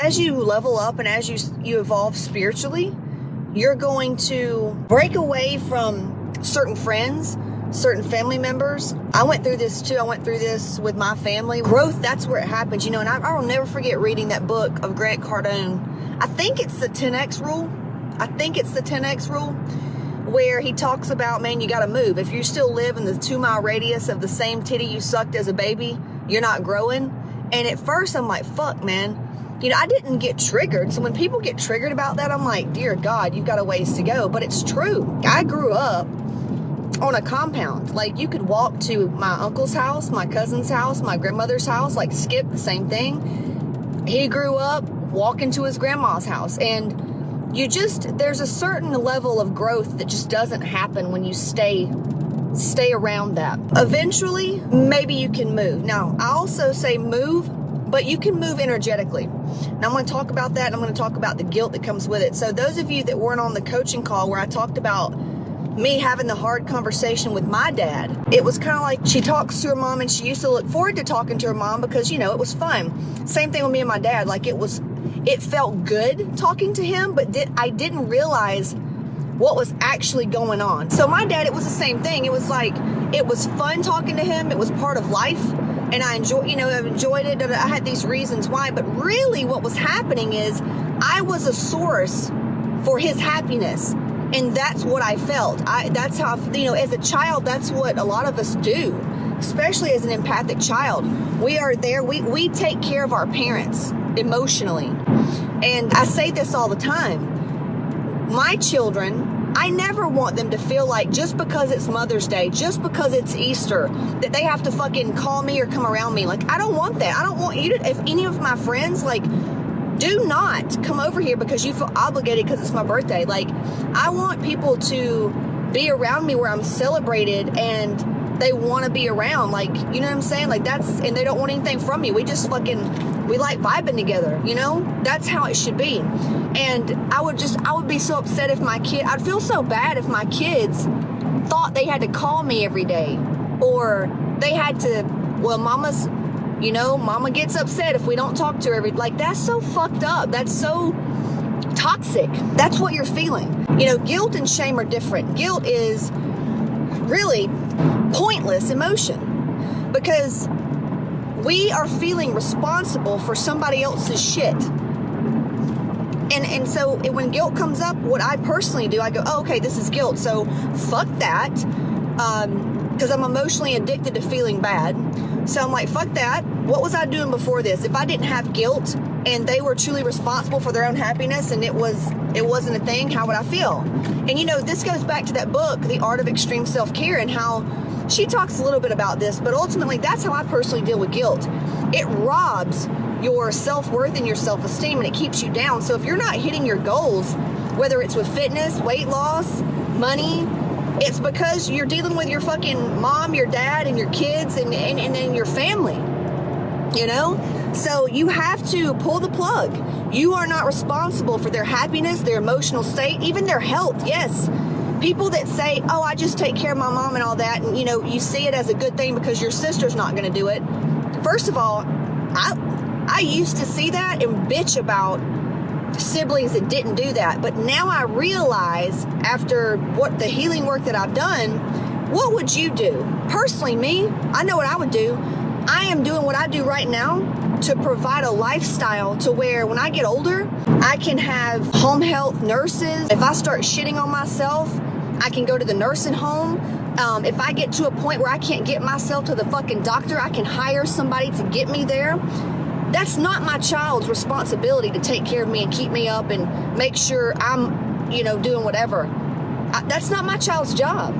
As you level up and as you evolve spiritually, you're going to break away from certain friends, certain family members. I went through this too. I went through this with my family. Growth, that's where it happens, and I will never forget reading that book of Grant Cardone. I think it's the 10X rule. Where he talks about, man, you got to move. If you still live in the 2-mile radius of the same titty you sucked as a baby, you're not growing. And at first I'm like, fuck, man. I didn't get triggered. So when people get triggered about that, I'm like, dear God, you've got a ways to go. But it's true. I grew up on a compound. Like, you could walk to my uncle's house, my cousin's house, my grandmother's house, like Skip, the same thing. He grew up walking to his grandma's house. And there's a certain level of growth that just doesn't happen when you stay around that. Eventually, maybe you can move. Now, I also say move, but you can move energetically. Now, I'm going to talk about that, and I'm going to talk about the guilt that comes with it. So those of you that weren't on the coaching call where I talked about me having the hard conversation with my dad, it was kind of like she talks to her mom, and she used to look forward to talking to her mom because, it was fun. Same thing with me and my dad. Like, it felt good talking to him, but I didn't realize what was actually going on. So my dad, it was the same thing. It was like, it was fun talking to him. It was part of life. And I enjoyed it. I had these reasons why, but really what was happening is I was a source for his happiness. And that's what I felt. That's how, as a child, that's what a lot of us do, especially as an empathic child. We are there. We take care of our parents emotionally. And I say this all the time. My children, I never want them to feel like just because it's Mother's Day, just because it's Easter, that they have to fucking call me or come around me. Like, I don't want that. I don't want you to, if any of my friends, like, do not come over here because you feel obligated because it's my birthday. Like, I want people to be around me where I'm celebrated and they want to be around. Like, you know what I'm saying? Like, and they don't want anything from me. We just we like vibing together, That's how it should be. And I would be so upset if I'd feel so bad if my kids thought they had to call me every day, or they had to, Mama gets upset if we don't talk to her like, that's so fucked up. That's so toxic. That's what you're feeling. Guilt and shame are different. Guilt is really pointless emotion because we are feeling responsible for somebody else's shit. And so when guilt comes up, what I personally do, I go, oh, okay, this is guilt. So fuck that. Because I'm emotionally addicted to feeling bad. So I'm like, fuck that. What was I doing before this? If I didn't have guilt and they were truly responsible for their own happiness and it wasn't a thing, how would I feel? And this goes back to that book, The Art of Extreme Self-Care, and how she talks a little bit about this, but ultimately that's how I personally deal with guilt. It robs your self-worth and your self-esteem, and it keeps you down. So if you're not hitting your goals, whether it's with fitness, weight loss, money, it's because you're dealing with your fucking mom, your dad, and your kids, and your family, So you have to pull the plug. You are not responsible for their happiness, their emotional state, even their health. Yes. People that say, oh, I just take care of my mom and all that, and you see it as a good thing because your sister's not going to do it. First of all, I used to see that and bitch about siblings that didn't do that, but now I realize, after what the healing work that I've done, what would you do? Personally, me, I know what I would do. I am doing what I do right now to provide a lifestyle to where when I get older, I can have home health nurses. If I start shitting on myself, I can go to the nursing home. If I get to a point where I can't get myself to the fucking doctor, I can hire somebody to get me there. That's not my child's responsibility to take care of me and keep me up and make sure I'm, doing whatever. That's not my child's job.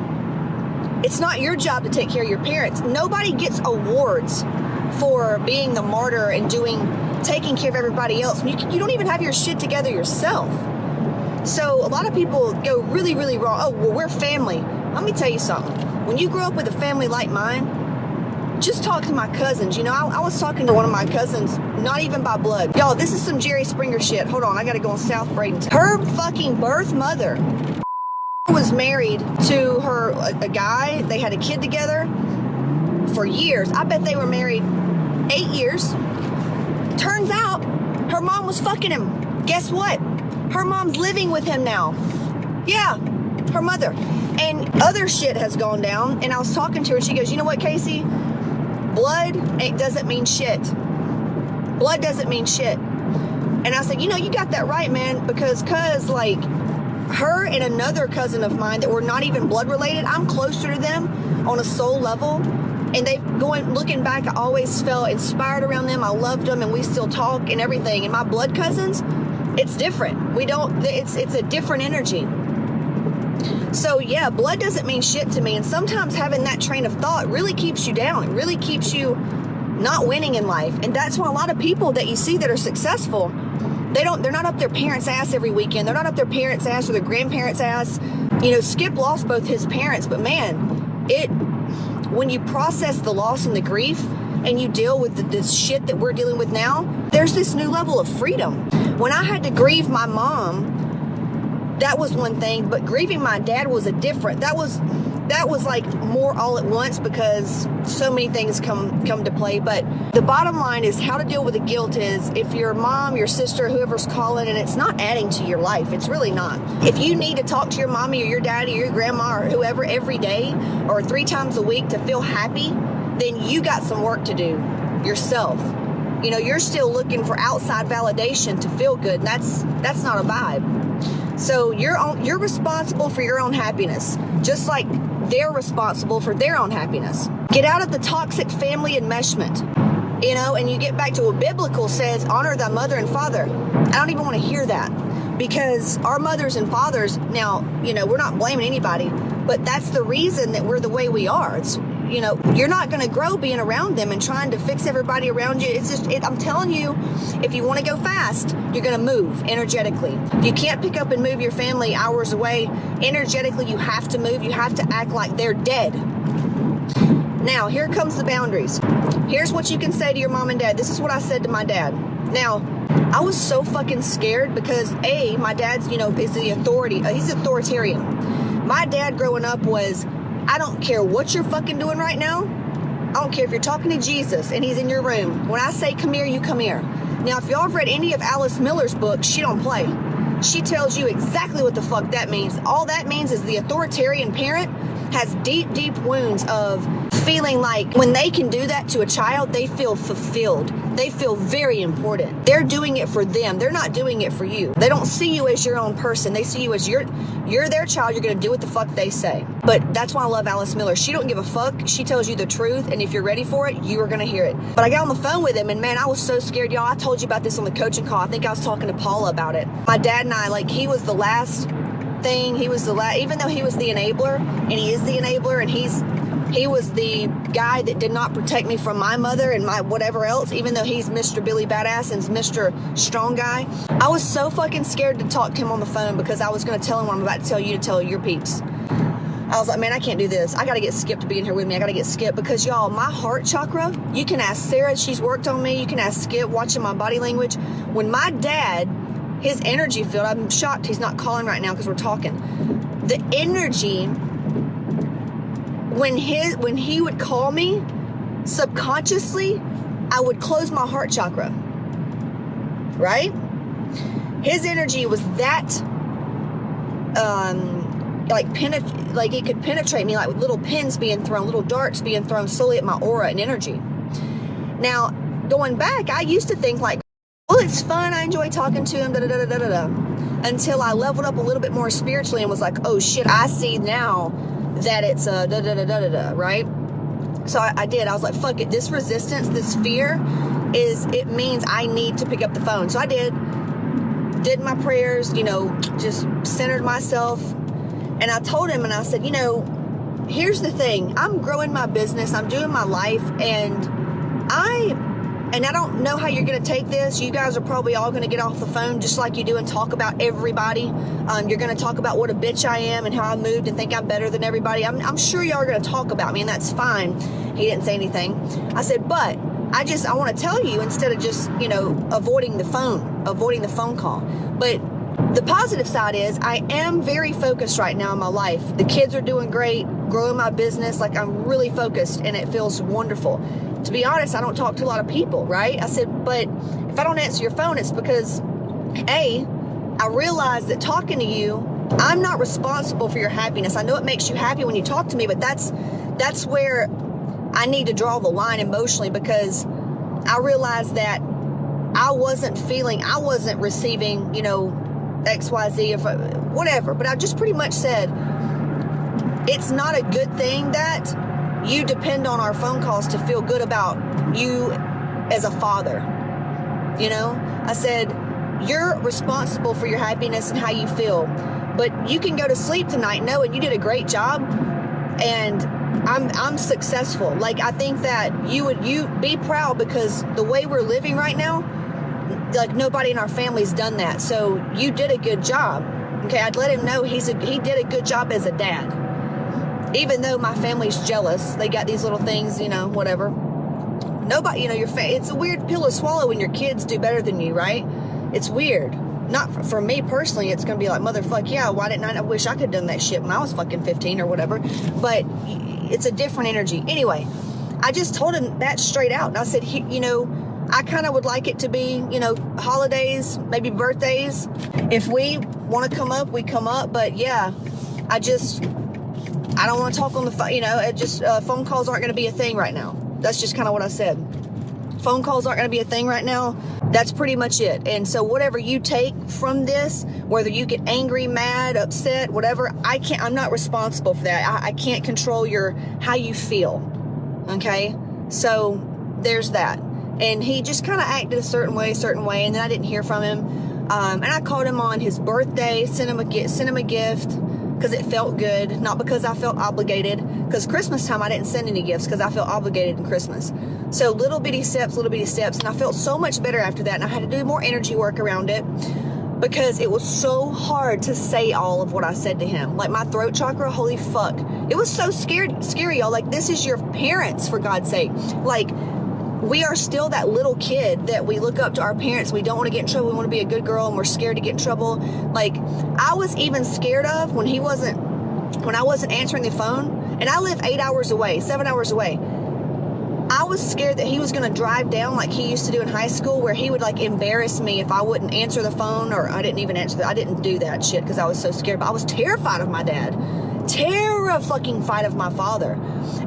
It's not your job to take care of your parents. Nobody gets awards for being the martyr and taking care of everybody else. You don't even have your shit together yourself. So a lot of people go really, really wrong. Oh, well, we're family. Let me tell you something. When you grow up with a family like mine, just talk to my cousins. I was talking to one of my cousins, not even by blood. Y'all, this is some Jerry Springer shit. Hold on, I gotta go on South Bradenton. Her fucking birth mother was married to a guy. They had a kid together for years. I bet they were married 8 years. Turns out Her mom was fucking him. Guess what? Her mom's living with him now. Yeah, her mother. And other shit has gone down. And I was talking to her, and she goes, you know what, Casey? Blood, it doesn't mean shit. Blood doesn't mean shit. And I said, you know, you got that right, man, because like, her and another cousin of mine that were not even blood related, I'm closer to them on a soul level. And looking back, I always felt inspired around them. I loved them, and we still talk and everything. And my blood cousins, it's different. It's a different energy. So yeah, blood doesn't mean shit to me. And sometimes having that train of thought really keeps you down. It really keeps you not winning in life. And that's why a lot of people that you see that are successful, they're not up their parents' ass every weekend. They're not up their parents' ass or their grandparents' ass. You know, Skip lost both his parents, but man, when you process the loss and the grief and you deal with this shit that we're dealing with now, there's this new level of freedom. When I had to grieve my mom, that was one thing, but grieving my dad was that was like more all at once, because so many things come to play. But the bottom line is, how to deal with the guilt is, if your mom, your sister, whoever's calling, and it's not adding to your life, it's really not. If you need to talk to your mommy or your daddy or your grandma or whoever every day or 3 times a week to feel happy, then you got some work to do yourself. You know, you're still looking for outside validation to feel good, and that's not a vibe. So you're responsible for your own happiness, just like they're responsible for their own happiness. Get out of the toxic family enmeshment, you know, and you get back to what biblical says, honor thy mother and father. I don't even want to hear that, because our mothers and fathers, now, you know, we're not blaming anybody, but that's the reason that we're the way we are. It's, you know, you're not going to grow being around them and trying to fix everybody around you. It's just, I'm telling you, if you want to go fast, you're going to move energetically. You can't pick up and move your family hours away. Energetically, you have to move. You have to act like they're dead. Now, here comes the boundaries. Here's what you can say to your mom and dad. This is what I said to my dad. Now, I was so fucking scared because, my dad's, you know, is the authority. He's authoritarian. My dad growing up was, I don't care what you're fucking doing right now. I don't care if you're talking to Jesus and he's in your room. When I say come here, you come here. Now, if y'all have read any of Alice Miller's books, she don't play. She tells you exactly what the fuck that means. All that means is the authoritarian parent has deep, deep wounds of feeling like when they can do that to a child, they feel fulfilled. They feel very important. They're doing it for them. They're not doing it for you. They don't see you as your own person. They see you as you're their child. You're going to do what the fuck they say. But that's why I love Alice Miller. She don't give a fuck. She tells you the truth. And if you're ready for it, you are going to hear it. But I got on the phone with him, and man, I was so scared, y'all. I told you about this on the coaching call. I think I was talking to Paula about it. My dad and I, like, he was the last thing. He was the last, even though he was the enabler, and he is the enabler, and he was the guy that did not protect me from my mother and my whatever else, even though he's Mr. Billy Badass and Mr. Strong Guy. I was so fucking scared to talk to him on the phone because I was going to tell him what I'm about to tell you to tell your peeps. I was like, man, I can't do this. I got to get Skip to be in here with me. I got to get Skip because, y'all, my heart chakra, you can ask Sarah. She's worked on me. You can ask Skip, watching my body language. When my dad, his energy field, I'm shocked he's not calling right now because we're talking. The energy, when he would call me, subconsciously, I would close my heart chakra, right? His energy was that, like it could penetrate me, like with little pins being thrown, little darts being thrown slowly at my aura and energy. Now, going back, I used to think like, well, it's fun, I enjoy talking to him, until I leveled up a little bit more spiritually and was like, oh shit, I see now that it's right? So I did. I was like, fuck it. This resistance, this fear it means I need to pick up the phone. So I did my prayers, you know, just centered myself. And I told him, and I said, you know, here's the thing. I'm growing my business. I'm doing my life. And I don't know how you're going to take this. You guys are probably all going to get off the phone just like you do and talk about everybody. You're going to talk about what a bitch I am and how I moved and think I'm better than everybody. I'm sure y'all are going to talk about me, and that's fine. He didn't say anything. I said, but I want to tell you instead of just, you know, avoiding the phone call. But the positive side is I am very focused right now in my life. The kids are doing great, growing my business. Like, I'm really focused, and it feels wonderful. to be honest, I don't talk to a lot of people, right? I said, but if I don't answer your phone, it's because, A, I realize that talking to you, I'm not responsible for your happiness. I know it makes you happy when you talk to me, but that's where I need to draw the line emotionally, because I realized that I wasn't receiving, you know, XYZ, or whatever. But I just pretty much said, it's not a good thing that you depend on our phone calls to feel good about you as a father. You know, I said, you're responsible for your happiness and how you feel, but you can go to sleep tonight knowing you did a great job and I'm successful. Like, I think that you be proud, because the way we're living right now, like, nobody in our family's done that. So you did a good job. Okay, I'd let him know he did a good job as a dad. Even though my family's jealous, they got these little things, you know, whatever. Nobody, you know, it's a weird pill to swallow when your kids do better than you, right? It's weird. Not for me personally, it's going to be like, motherfuck, yeah, why didn't I wish I could have done that shit when I was fucking 15 or whatever. But it's a different energy. Anyway, I just told him that straight out. And I said, you know, I kind of would like it to be, you know, holidays, maybe birthdays. If we want to come up, we come up. But yeah, I don't want to talk on the phone, you know, phone calls aren't going to be a thing right now. That's just kind of what I said. Phone calls aren't going to be a thing right now. That's pretty much it. And so whatever you take from this, whether you get angry, mad, upset, whatever, I'm not responsible for that. I can't control how you feel. Okay? So there's that. And he just kind of acted a certain way, and then I didn't hear from him. And I called him on his birthday, sent him a gift, because it felt good, not because I felt obligated. Because Christmas time, I didn't send any gifts because I felt obligated in Christmas. So little bitty steps, and I felt so much better after that. And I had to do more energy work around it, because it was so hard to say all of what I said to him. Like, my throat chakra, holy fuck. It was so scary, y'all. Like, this is your parents, for God's sake. Like, we are still that little kid that we look up to our parents. We don't want to get in trouble. We want to be a good girl, and we're scared to get in trouble. Like, I was even scared of when I wasn't answering the phone, and I live 7 hours away. I was scared that he was going to drive down like he used to do in high school, where he would like embarrass me if I wouldn't answer the phone, or I didn't even answer I didn't do that shit because I was so scared. But I was terrified of my dad. Terrified of my father.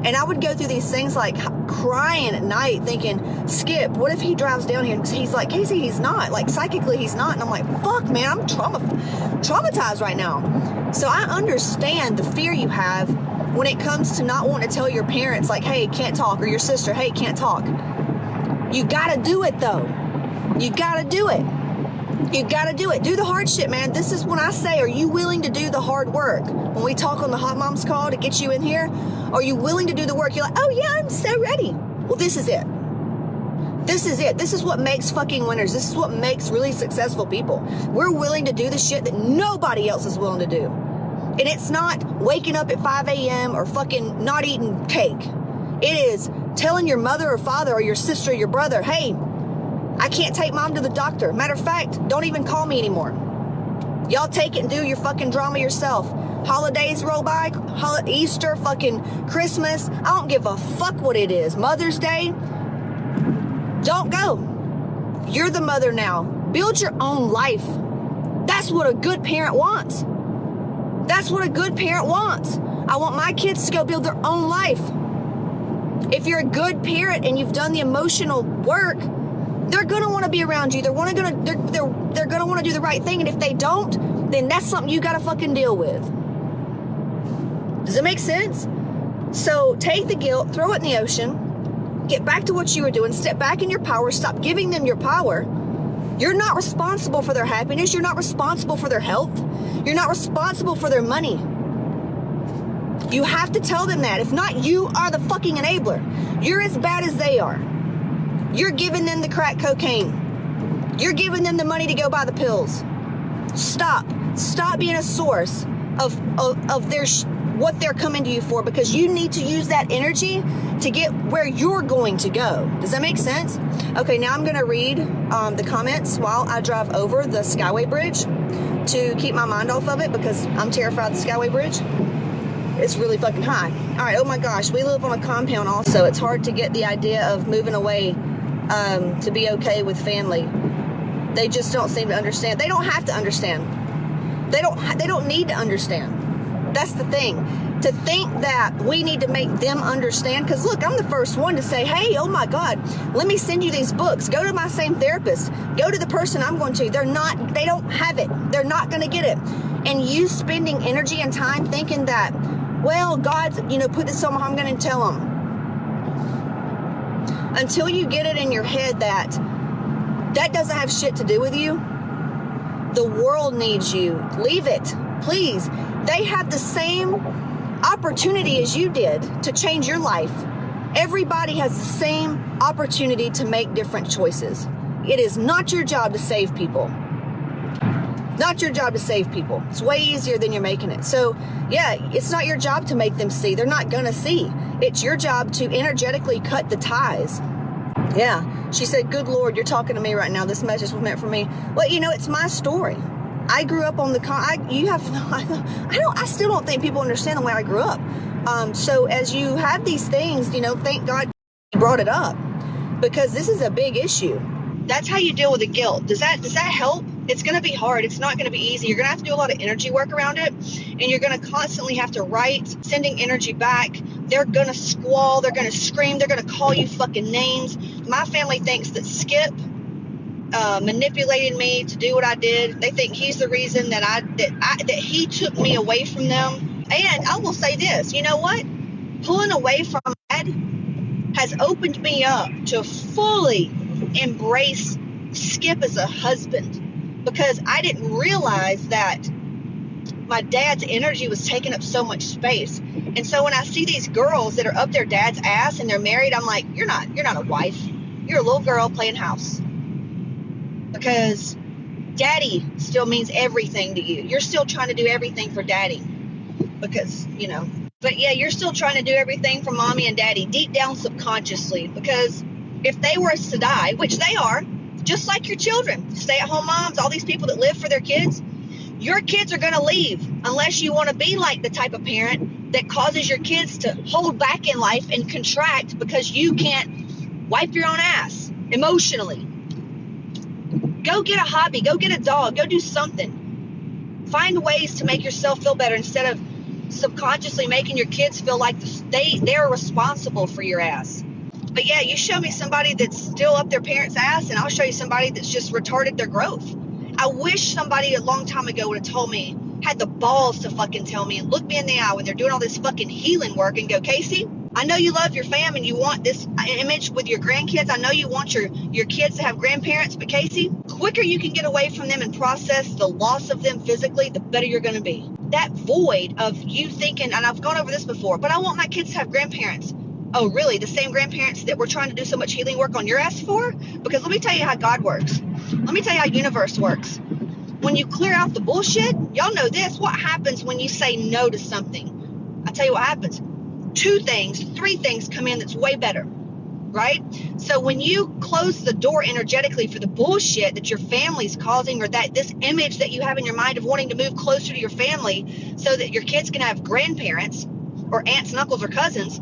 And I would go through these things like crying at night thinking, Skip, what if he drives down here and he's like, Casey, he's not. Like, psychically, he's not. And I'm like, fuck, man, I'm traumatized right now. So I understand the fear you have when it comes to not wanting to tell your parents, like, hey, can't talk, or your sister, hey, can't talk. You gotta do it, though. You gotta do it. You gotta do it. Do the hard shit, man. This is when I say, are you willing to do the hard work? When we talk on the Hot Moms call to get you in here, are you willing to do the work? You're like, oh yeah, I'm so ready. Well, this is it. This is it. This is what makes fucking winners. This is what makes really successful people. We're willing to do the shit that nobody else is willing to do. And it's not waking up at 5 a.m. or fucking not eating cake. It is telling your mother or father or your sister or your brother, hey, I can't take mom to the doctor. Matter of fact, don't even call me anymore. Y'all take it and do your fucking drama yourself. Holidays roll by, Easter, fucking Christmas. I don't give a fuck what it is. Mother's Day, don't go. You're the mother now. Build your own life. That's what a good parent wants. That's what a good parent wants. I want my kids to go build their own life. If you're a good parent and you've done the emotional work, they're going to want to be around you. They're going to want to do the right thing. And if they don't, then that's something you got to fucking deal with. Does it make sense? So take the guilt, throw it in the ocean, get back to what you were doing, step back in your power, stop giving them your power. You're not responsible for their happiness. You're not responsible for their health. You're not responsible for their money. You have to tell them that. If not, you are the fucking enabler. You're as bad as they are. You're giving them the crack cocaine. You're giving them the money to go buy the pills. Stop. Stop being a source of their what they're coming to you for, because you need to use that energy to get where you're going to go. Does that make sense? Okay, now I'm going to read the comments while I drive over the Skyway Bridge to keep my mind off of it, because I'm terrified of the Skyway Bridge. It's really fucking high. All right, oh my gosh, we live on a compound also. It's hard to get the idea of moving away to be okay with family. They just don't seem to understand. They don't have to understand. They don't need to understand. That's the thing. To think that we need to make them understand, because look, I'm the first one to say, hey, oh my God, let me send you these books. Go to my same therapist. Go to the person I'm going to. They don't have it. They're not going to get it. And you spending energy and time thinking that, well, God, put this on, I'm going to tell them. Until you get it in your head that doesn't have shit to do with you. The world needs you. Leave it, please. They have the same opportunity as you did to change your life. Everybody has the same opportunity to make different choices. It is not your job to save people. Not your job to save people. It's way easier than you're making it. So yeah, it's not your job to make them see. They're not gonna see. It's your job to energetically cut the ties. Yeah, she said, good Lord, you're talking to me right now. This message was meant for me. Well, it's my story. I grew up on I still don't think people understand the way I grew up. So as you have these things, thank God you brought it up, because this is a big issue. That's how you deal with the guilt. Does that help? It's going to be hard. It's not going to be easy. You're going to have to do a lot of energy work around it, and you're going to constantly have to write, sending energy back. They're going to squall. They're going to scream. They're going to call you fucking names. My family thinks that Skip manipulated me to do what I did. They think he's the reason that he took me away from them. And I will say this, you know what? Pulling away from Dad has opened me up to fully embrace Skip as a husband, because I didn't realize that my dad's energy was taking up so much space. And so when I see these girls that are up their dad's ass and they're married, I'm like, you're not a wife. You're a little girl playing house. Because daddy still means everything to you. You're still trying to do everything for daddy. Because, but yeah, you're still trying to do everything for mommy and daddy deep down subconsciously. Because if they were to die, which they are, just like your children, stay-at-home moms, all these people that live for their kids, your kids are going to leave unless you want to be like the type of parent that causes your kids to hold back in life and contract because you can't wipe your own ass emotionally. Go get a hobby. Go get a dog. Go do something. Find ways to make yourself feel better instead of subconsciously making your kids feel like they're responsible for your ass. But yeah, you show me somebody that's still up their parents' ass, and I'll show you somebody that's just retarded their growth. I wish somebody a long time ago would have told me, had the balls to fucking tell me and look me in the eye when they're doing all this fucking healing work and go, Casey, I know you love your fam and you want this image with your grandkids. I know you want your kids to have grandparents, but Casey, quicker you can get away from them and process the loss of them physically, the better you're going to be. That void of you thinking, and I've gone over this before, but I want my kids to have grandparents. Oh, really? The same grandparents that we're trying to do so much healing work on your ass for? Because let me tell you how God works. Let me tell you how universe works. When you clear out the bullshit, y'all know this. What happens when you say no to something? I tell you what happens. 2 things, 3 things come in that's way better, right? So when you close the door energetically for the bullshit that your family's causing, or that this image that you have in your mind of wanting to move closer to your family so that your kids can have grandparents or aunts and uncles or cousins,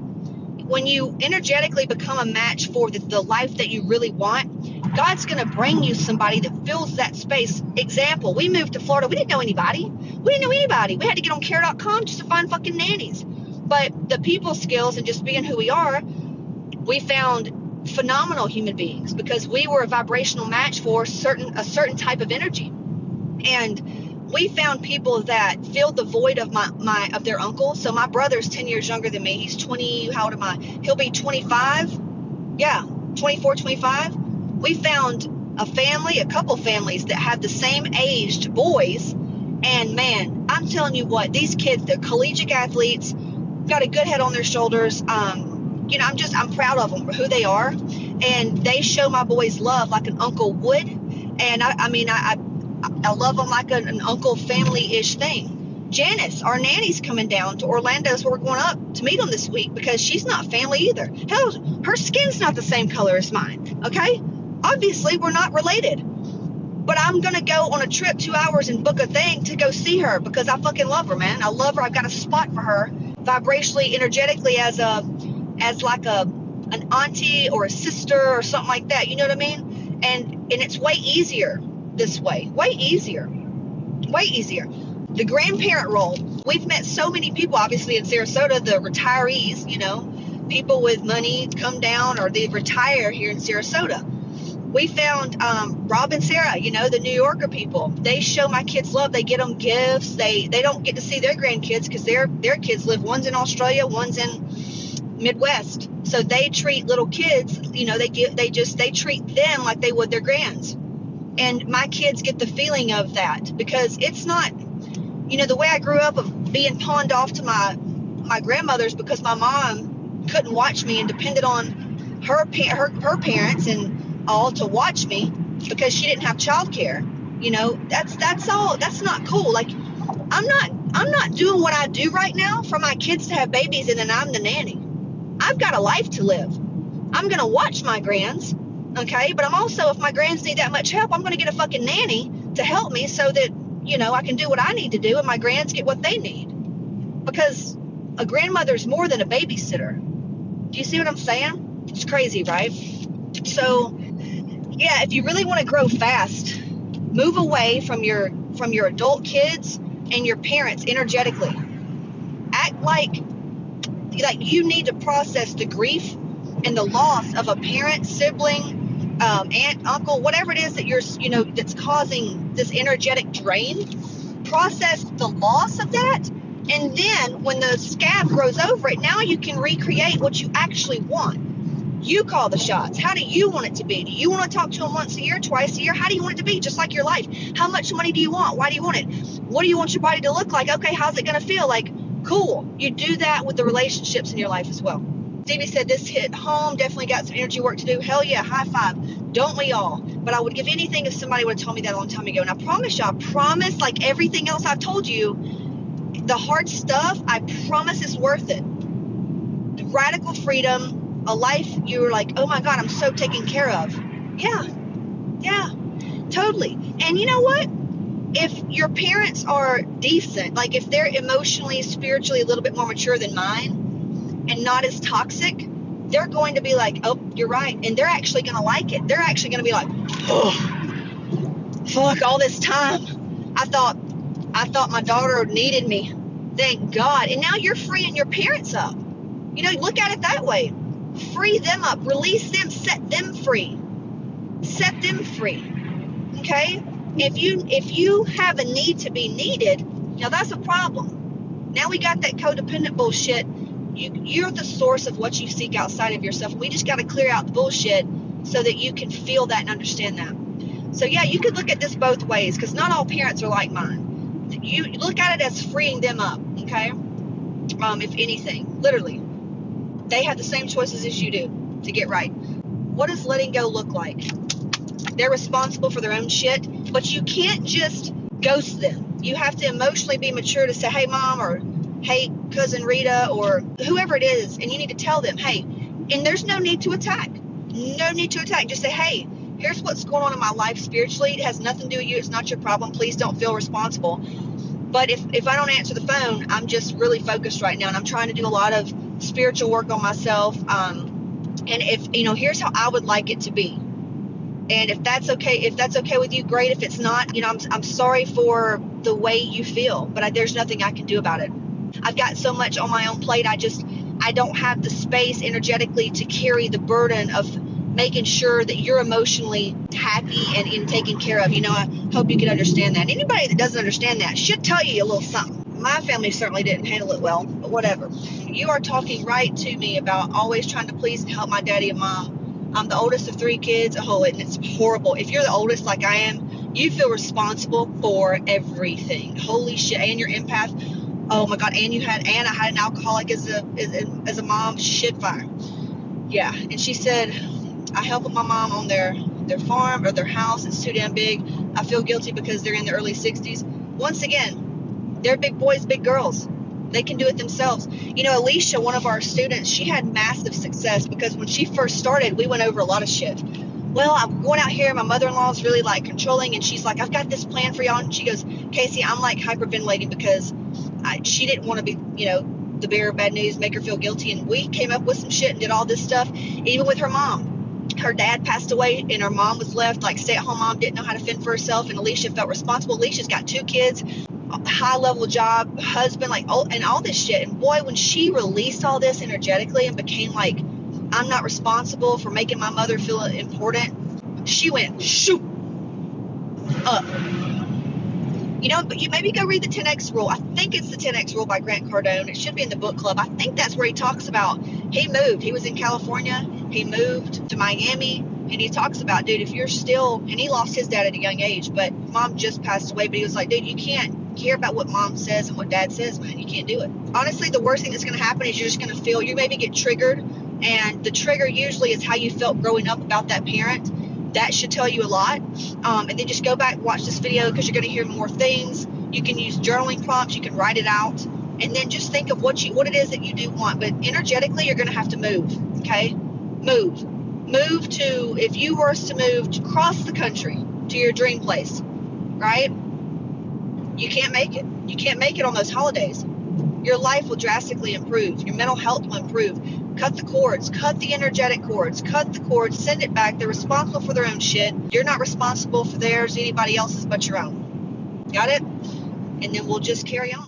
when you energetically become a match for the life that you really want, God's going to bring you somebody that fills that space. Example, we moved to Florida. We didn't know anybody. We had to get on care.com just to find fucking nannies. But the people skills and just being who we are, we found phenomenal human beings because we were a vibrational match for a certain type of energy. And we found people that filled the void of of their uncle. So my brother's 10 years younger than me. He's 20. How old am I? He'll be 25. Yeah, 24, 25. We found a couple families that have the same aged boys. And man, I'm telling you what, these kids, they're collegiate athletes, got a good head on their shoulders. I'm proud of them for who they are. And they show my boys love like an uncle would. And I love them like an uncle family-ish thing. Janice, our nanny's coming down to Orlando, so we're going up to meet them this week because she's not family either. Hell, her skin's not the same color as mine, okay? Obviously, we're not related. But I'm going to go on a trip 2 hours and book a thing to go see her because I fucking love her, man. I love her. I've got a spot for her vibrationally, energetically as like an auntie or a sister or something like that. You know what I mean? And it's way easier this way. Way easier. The grandparent role. We've met so many people, obviously, in Sarasota, the retirees, you know, people with money come down or they retire here in Sarasota. We found Rob and Sarah, you know, the New Yorker people. They show my kids love. They get them gifts. They don't get to see their grandkids because their kids live, one's in Australia, one's in Midwest. So they treat little kids, you know, they treat them like they would their grands. And my kids get the feeling of that because it's not, you know, the way I grew up of being pawned off to my grandmother's because my mom couldn't watch me and depended on her parents and all to watch me because she didn't have childcare. You know, that's all. That's not cool. Like, I'm not doing what I do right now for my kids to have babies and then I'm the nanny. I've got a life to live. I'm gonna watch my grands, okay? But I'm also, if my grands need that much help, I'm gonna get a fucking nanny to help me so that, you know, I can do what I need to do and my grands get what they need. Because a grandmother's more than a babysitter. Do you see what I'm saying? It's crazy, right? So, yeah, if you really want to grow fast, move away from your adult kids and your parents energetically. Act like you need to process the grief and the loss of a parent, sibling, aunt, uncle, whatever it is that you're, you know, that's causing this energetic drain. Process the loss of that, and then when the scab grows over it, now you can recreate what you actually want. You call the shots. How do you want it to be? Do you want to talk to them once a year, twice a year? How do you want it to be? Just like your life. How much money do you want? Why do you want it? What do you want your body to look like? Okay, how's it going to feel? Like, cool. You do that with the relationships in your life as well. Stevie said this hit home, definitely got some energy work to do. Hell yeah, high five. Don't we all? But I would give anything if somebody would have told me that a long time ago. And I promise you, like everything else I've told you, the hard stuff, I promise it's worth it. The radical freedom, a life you're like, oh my God, I'm so taken care of. Yeah, totally. And you know what? If your parents are decent, like if they're emotionally, spiritually a little bit more mature than mine and not as toxic, they're going to be like, oh, you're right. And they're actually going to like it. They're actually going to be like, oh, fuck, all this time. I thought my daughter needed me. Thank God. And now you're freeing your parents up. You know, look at it that way. Free them up. Release them. Set them free. Set them free. Okay? If you have a need to be needed, now that's a problem. Now we got that codependent bullshit. You're the source of what you seek outside of yourself. We just got to clear out the bullshit so that you can feel that and understand that. So yeah, you could look at this both ways because not all parents are like mine. You look at it as freeing them up, okay? If anything, literally. They have the same choices as you do to get right. What does letting go look like? They're responsible for their own shit, but you can't just ghost them. You have to emotionally be mature to say, hey, mom, or hey, cousin Rita, or whoever it is, and you need to tell them, hey, and there's no need to attack. No need to attack. Just say, hey, here's what's going on in my life spiritually. It has nothing to do with you. It's not your problem. Please don't feel responsible. But if I don't answer the phone, I'm just really focused right now, and I'm trying to do a lot of spiritual work on myself. And if, you know, here's how I would like it to be. And if that's okay with you, great. If it's not, you know, I'm sorry for the way you feel, but there's nothing I can do about it. I've got so much on my own plate. I don't have the space energetically to carry the burden of making sure that you're emotionally happy and taken care of. You know, I hope you can understand that. Anybody that doesn't understand that should tell you a little something. My family certainly didn't handle it well, but whatever. You are talking right to me about always trying to please and help my daddy and mom. I'm the oldest of 3 kids. Oh, and it's horrible. If you're the oldest like I am, you feel responsible for everything. Holy shit. And you're empath. Oh my God. And I had an alcoholic as a mom. Shit fire. Yeah. And she said, I help my mom on their farm or their house. It's too damn big. I feel guilty because they're in their early 60s. Once again, they're big boys, big girls. They can do it themselves. You know, Alicia, one of our students, she had massive success because when she first started, we went over a lot of shit. Well, I'm going out here. My mother-in-law's really like controlling, and she's like, I've got this plan for y'all. And she goes, Casey, I'm like hyperventilating because she didn't want to be, you know, the bearer of bad news, make her feel guilty. And we came up with some shit and did all this stuff, even with her mom. Her dad passed away and her mom was left like stay-at-home mom, didn't know how to fend for herself, and Alicia felt responsible. Alicia's got 2 kids, a high-level job, husband, like, oh, and all this shit. And boy, when she released all this energetically and became like, I'm not responsible for making my mother feel important, she went shoot up. You know, but you maybe go read the 10X rule. I think it's the 10X rule by Grant Cardone. It should be in the book club. I think that's where he talks about, he moved. He was in California. He moved to Miami. And he talks about, dude, if you're still, and he lost his dad at a young age, but mom just passed away. But he was like, dude, you can't care about what mom says and what dad says, man. You can't do it. Honestly, the worst thing that's going to happen is you're just going to feel, you maybe get triggered. And the trigger usually is how you felt growing up about that parent. That should tell you a lot. And then just go back, watch this video, because you're going to hear more things. You can use journaling prompts. You can write it out. And then just think of what it is that you do want. But energetically, you're going to have to move, okay? Move to, if you were to move to cross the country to your dream place, right? You can't make it. You can't make it on those holidays. Your life will drastically improve. Your mental health will improve. Cut the cords, cut the energetic cords, cut the cords, send it back. They're responsible for their own shit. You're not responsible for theirs, anybody else's but your own. Got it? And then we'll just carry on.